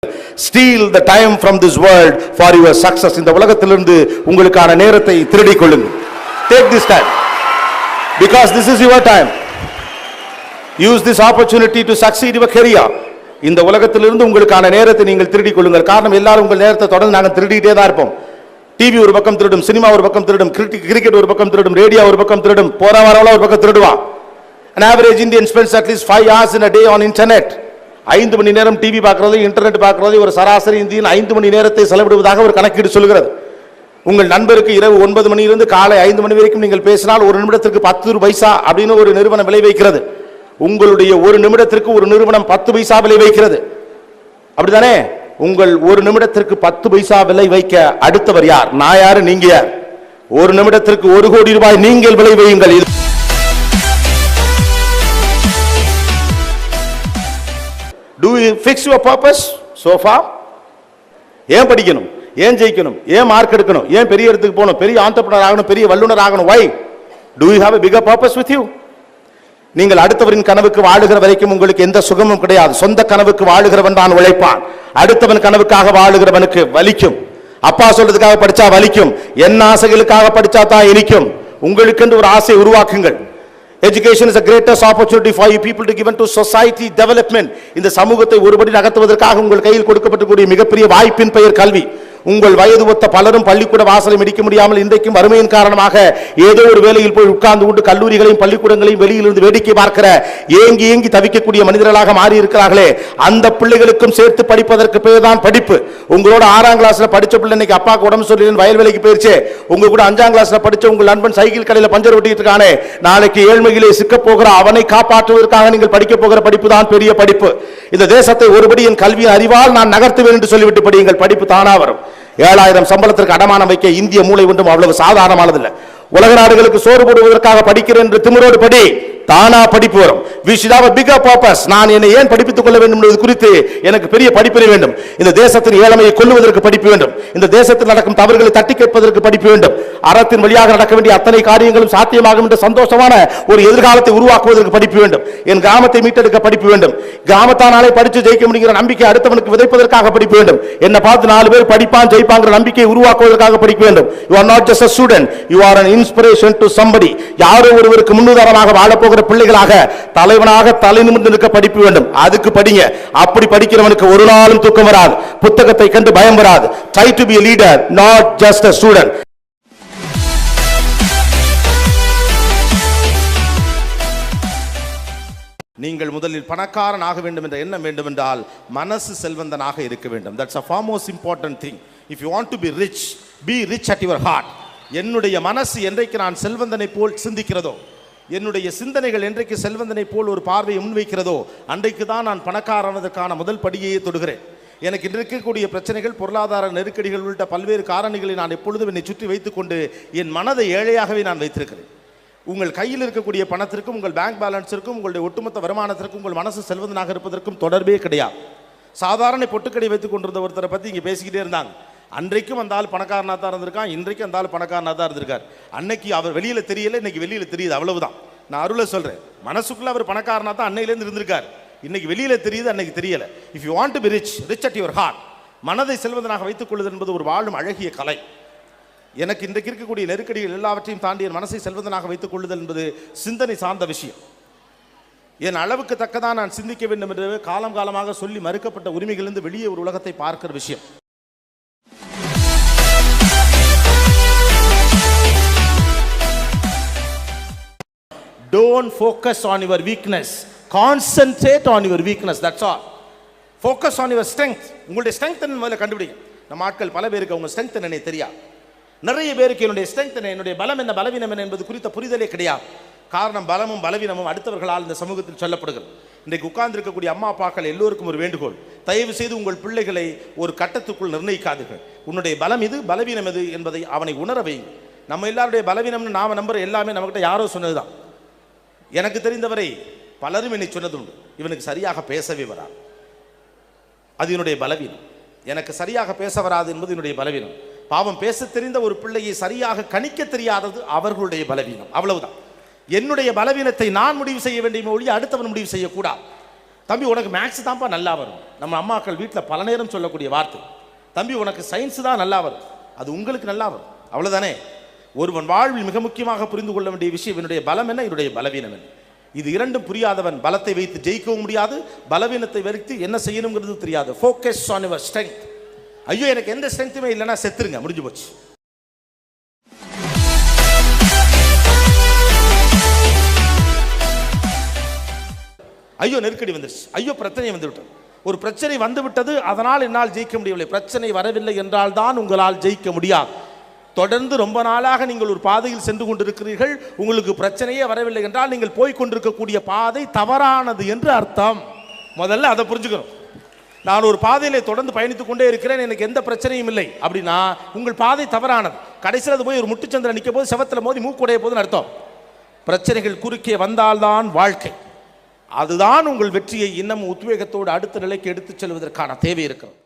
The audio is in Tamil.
Steal the time from this world for your success. இந்த உலகத்திலிருந்து உங்களுக்கான நேரத்தை திருடிக் கொள்ளுங்கள். Take this time because this is your time. Use this opportunity to succeed your career. இந்த உலகத்திலிருந்து உங்களுக்கான நேரத்தை நீங்கள் திருடிக் கொள்ளுங்கள். காரணம் எல்லாரும் உங்கள் நேரத்தை தொடர்ந்து நாங்கள் திருடிட்டே தான் இருப்போம். டிவி ஒரு பக்கம் திருடும், சினிமா ஒரு பக்கம் திருடும், கிரிக்கெட் ஒரு பக்கம் திருடும், ரேடியோ ஒரு பக்கம் திருடும், போற வரவெல்லாம் ஒரு பக்கம் திருடுவான். An average Indian spends at least 5 hours in a day on internet. 5 மணி நேரம் டிவி பார்க்கிறது, இன்டர்நெட் பார்க்கிறது ஒரு சராசரி இந்தியன் 5 மணி நேரத்தை செலவிடுவதாக ஒரு கணக்கீடு சொல்கிறது. உங்கள் நண்பருக்கு இரவு 9 மணியிலிருந்து காலை 5 மணி வரைக்கும் நீங்கள் பேசினால் ஒரு நிமிடத்திற்கு 10 பைசா அப்படின்னு ஒரு நிறுவனம் விலை வைக்கிறது. உங்களுடைய ஒரு நிமிடத்திற்கு ஒரு நிறுவனம் 10 பைசா விலை வைக்கிறது. அப்படிதானே? உங்கள் ஒரு நிமிடத்திற்கு 10 பைசா விலை வைக்க அடுத்தவர் யார்? நான் யாரு, நீங்க யார்? ஒரு நிமிடத்திற்கு 1 கோடி ரூபாய் நீங்கள் விலை வையுங்கள். Do you fix your purpose so far? ஏன் படிக்கணும்? ஏன் ஜெயிக்கணும்? ஏன் மார்க் எடுக்கணும்? ஏன் பெரிய இடத்துக்கு போகணும்? பெரிய ஆண்டர்பிரனர் ஆகணும், பெரிய வல்லுநர் ஆகணும்? Why? Do you have a bigger purpose with you? நீங்கள் அடுத்தவரின் கனவுக்கு வாழுகிற வரைக்கும் உங்களுக்கு எந்த சுகமும் கிடையாது. சொந்த கனவுக்கு வாழுகிறவன் தான் உழைப்பான். அடுத்தவன் கனவுக்காக வாழுகிறவனுக்கு வலிக்கும். அப்பா சொல்றதுக்காக படிச்சா வலிக்கும், என் ஆசைகளுக்காக படிச்சா தான் இனிக்கும். உங்களுக்கு ஒரு ஆசை உருவாக்குங்கள். Education is the greatest opportunity for you people to give to society development. இந்த சமூகத்தை ஒருபடி நகர்த்துவதற்காக உங்கள் கையில் கொடுக்கப்படக்கூடிய மிகப்பெரிய வாய்ப்பின் பெயர் கல்வி. உங்கள் வயது ஒத்த பலரும் பள்ளிக்கூட வாசலை மிடிக்க முடியாமல் இன்றைக்கும் வறுமையின் காரணமாக ஏதோ ஒரு வேலையில் போய் உட்கார்ந்து கொண்டு கல்லூரிகளையும் பள்ளிக்கூடங்களையும் வெளியிலிருந்து வேடிக்கை பார்க்கிற ஏங்கி ஏங்கி தவிக்கக்கூடிய மனிதர்களாக மாறி இருக்கிறார்களே, அந்த பிள்ளைகளுக்கும் சேர்த்து படிப்பதற்கு பேர் தான் படிப்பு. உங்களோட 6ஆம் கிளாஸ்ல படிச்ச பிள்ளை இன்னைக்கு அப்பாவுக்கு உடம்பு சொல்லி வயல் வேலைக்கு போயிருச்சு. உங்க கூட 5ஆம் கிளாஸ்ல படிச்ச உங்கள் நண்பன் சைக்கிள் கடையில் பஞ்சர் ஒட்டிட்டு இருக்கானே, நாளைக்கு ஏழ்மையிலே சிக்க போகிற அவனை காப்பாற்றுவதற்காக நீங்கள் படிக்க போகிற படிப்பு தான் பெரிய படிப்பு. இந்த தேசத்தை ஒருபடி என் கல்வியின் அறிவால் நான் நகர்த்துவேன் என்று சொல்லிவிட்டு படியுங்கள், படிப்பு தானா வரும். 7000 சம்பளத்திற்கு அடமானம் வைக்க இந்திய மூளை ஒன்றும் அவ்வளவு சாதாரணமானதில்லை. உலக நாடுகளுக்கு சோறு போடுவதற்காக படிக்கிறேன் என்று திமிரோடு படி, தானா படிப்பு வரும். We should have a bigger purpose. நான் என்னை ஏன் படிப்பித்துக் கொள்ள வேண்டும் என்பது குறித்து எனக்கு பெரிய படிப்பினை வேண்டும். இந்த தேசத்தின் ஏழ்மையை கொல்லுவதற்கு படிப்பு வேண்டும். இந்த தேசத்தில் நடக்கும் தவறுகளை தட்டி கேட்பதற்கு படிப்பு வேண்டும். அறத்தின் வழியாக நடக்க வேண்டிய அத்தனை காரியங்களும் சாத்தியமாகும் என்ற சந்தோஷமான ஒரு எதிர்காலத்தை உருவாக்குவதற்கு படிப்பு வேண்டும். என் கிராமத்தை மீட்டெடுக்க படிப்பு வேண்டும். கிராமத்தானாலே படித்து ஜெயிக்க முடிகிற நம்பிக்கை அடுத்தவனுக்கு விதைப்பதற்காக படிப்பு வேண்டும். என்னை பார்த்து 4 பேர் படிப்பான் ஜெயிப்பாங்கிற நம்பிக்கையை உருவாக்குவதற்காக படிக்க வேண்டும். You are not just a student, you are an inspiration to somebody. யாரோ ஒருவருக்கு முன்னுதாரணமாக வாழப்போகிற பிள்ளைகளாக தலைவனாக தலை நிமிர்ந்து நிற்க படிப்பு வேண்டும். அதுக்கு படிங்க. அப்படி படிக்கிறவனுக்கு ஒரு நாளும் தூக்கம் வராது, புத்தகத்தை கண்டு பயம் வராது. Try to be a leader, not just a student. நீங்கள் முதலில் பணக்காரன் ஆக வேண்டும் என்ற எண்ணம் வேண்டும் என்றால் மனசு செல்வந்தனாக இருக்க வேண்டும். That's a far most important thing. If you want to be rich at your heart. என்னுடைய மனசு என்றைக்கு நான் செல்வந்தனை போல் சிந்திக்கிறதோ, என்னுடைய சிந்தனைகள் என்றைக்கு செல்வந்தனை போல் ஒரு பார்வையை முன்வைக்கிறதோ, அன்றைக்கு தான் நான் பணக்காரனதற்கான முதல் படியையே தொடுகிறேன். எனக்கு இருக்கக்கூடிய பிரச்சனைகள், பொருளாதார நெருக்கடிகள் உள்ளிட்ட பல்வேறு காரணிகளை நான் எப்பொழுதும் என்னை சுற்றி வைத்துக்கொண்டு என் மனதை ஏழையாகவே நான் வைத்திருக்கிறேன். உங்கள் கையில் இருக்கக்கூடிய பணத்திற்கும் உங்கள் பேங்க் பேலன்ஸிற்கும் உங்களுடைய ஒட்டுமொத்த வருமானத்திற்கும் உங்கள் மனசு செல்வந்தனாக இருப்பதற்கும் தொடர்பே கிடையாது. சாதாரண பொட்டுக்கடை வைத்துக் கொண்டிருந்த ஒருத்தரை பற்றி இங்கே பேசிக்கிட்டே இருந்தாங்க. அன்றைக்கும் அந்த ஆள் பணக்காரனாக தான் இருந்திருக்கான், இன்றைக்கும் அந்த ஆள் பணக்காரனாக தான் இருந்திருக்கார். அன்னைக்கு அவர் வெளியில் தெரியல, இன்னைக்கு வெளியில் தெரியுது, அவ்வளவுதான். நான் அருளை சொல்கிறேன், மனசுக்குள்ள அவர் பணக்காரனாக தான் அன்னையிலேருந்து இருந்திருக்கார், இன்னைக்கு வெளியில் தெரியுது, அன்னைக்கு தெரியல. If you want to be rich at your heart, மனதை செல்வந்தனாக வைத்துக் கொள்வது என்பது ஒரு வாழும் அழகிய கலை. எனக்கு இன்றைக்கு இருக்கக்கூடிய நெருக்கடிகள் எல்லாவற்றையும் தாண்டி என் மனசை செல்வந்தனாக வைத்துக் கொள்ளுதல் என்பது சிந்தனை சார்ந்த விஷயம். என் அளவுக்கு தக்கதான் நான் சிந்திக்க வேண்டும் என்று காலம் காலமாக சொல்லி மறுக்கப்பட்ட உரிமைகளிலிருந்து வெளியே ஒரு உலகத்தை பார்க்கிற விஷயம். Don't focus on your weakness. Concentrate on your weakness. That's all. Focus on your strength. உங்களுடைய ஸ்ட்ரெங்த் முதல்ல கண்டுபிடிங்க. நம்ம ஆட்கள் பல பேருக்கு அவங்க ஸ்ட்ரெங்த் என்னன்னே தெரியாது. நிறைய பேருக்கு என்னுடைய ஸ்ட்ரெங்த் என்ன, என்னுடைய பலம் என்ன, பலவீனம் என்ன என்பது குறித்த புரிதலே கிடையாது. காரணம் பலமும் பலவீனமும் அடுத்தவர்களால் இந்த சமூகத்தில் சொல்லப்படுகிறது. இன்றைக்கு உட்கார்ந்து இருக்கக்கூடிய அம்மா அப்பாக்கள் எல்லோருக்கும் ஒரு வேண்டுகோள், தயவு செய்து உங்கள் பிள்ளைகளை ஒரு கட்டத்துக்குள் நிர்ணயிக்காதீர்கள். உன்னுடைய பலம் இது, பலவீனம் எது என்பதை அவனை உணர வையுங்கள். நம்ம எல்லாருடைய பலவீனம்னு நாம நம்புற எல்லாமே நம்மகிட்ட யாரோ சொன்னதுதான். எனக்கு தெரிந்தவரை பலரும் என்னை சொன்னது உண்டு, இவனுக்கு சரியாக பேசவே வராது, அது என்னுடைய பலவீனம். எனக்கு சரியாக பேச வராது என்பது என்னுடைய பலவீனம். பாவம், பேச தெரிந்த ஒரு பிள்ளையை சரியாக கணிக்க தெரியாதது அவர்களுடைய பலவீனம், அவ்வளவுதான். என்னுடைய பலவீனத்தை நான் முடிவு செய்ய வேண்டிய ஒழிய அடுத்தவன் முடிவு செய்யக்கூடாது. தம்பி உனக்கு மேக்ஸ் தான்ப்பா நல்லா வரும். நம்ம அம்மாக்கள் வீட்டில் பல நேரம் சொல்லக்கூடிய வார்த்தை. தம்பி உனக்கு சயின்ஸ் தான் நல்லா வரும், அது உங்களுக்கு நல்லா வரும். அவ்வளோதானே. ஒருவன் வாழ்வில் மிக முக்கியமாக புரிந்து கொள்ள வேண்டிய விஷயம், என்னுடைய பலம் என்ன, என்னுடைய பலவீனம் என்ன. இது இரண்டும் புரியாதவன் பலத்தை வைத்து ஜெயிக்கவும் முடியாது, பலவீனத்தை வைத்து என்ன செய்யணுங்கிறது தெரியாது. Focus on your strength. ஐயோ எனக்கு எந்த ஸ்ட்ரெங்த்துமே இல்லைன்னா செத்துருங்க, முடிஞ்சு போச்சு. ஐயோ நெருக்கடி வந்துருச்சு, ஐயோ பிரச்சனை வந்து விட்டது. ஒரு பிரச்சனை வந்து விட்டது, அதனால் என்னால் ஜெயிக்க முடியவில்லை. பிரச்சனை வரவில்லை என்றால் தான் உங்களால் ஜெயிக்க முடியாது. தொடர்ந்து ரொம்ப நாளாக நீங்கள் ஒரு பாதையில் சென்று கொண்டிருக்கிறீர்கள், உங்களுக்கு பிரச்சனையே வரவில்லை என்றால் நீங்கள் போய்கொண்டிருக்கக்கூடிய பாதை தவறானது என்று அர்த்தம். முதல்ல அதை புரிஞ்சுக்கணும். நான் ஒரு பாதையிலே தொடர்ந்து பயணித்துக் கொண்டே இருக்கிறேன், எனக்கு எந்த பிரச்சனையும் இல்லை அப்படின்னா உங்கள் பாதை தவறானது. கடைசியில் அது போய் ஒரு முட்டுச்சந்திரன் நிற்க போது செவத்தில் மோதி மூக்குடைய போதுன்னு அர்த்தம். பிரச்சனைகள் குறுக்கே வந்தால்தான் வாழ்க்கை. அதுதான் உங்கள் வெற்றியை இன்னும் உத்வேகத்தோடு அடுத்த நிலைக்கு எடுத்துச் செல்வதற்கான தேவை இருக்கிறது.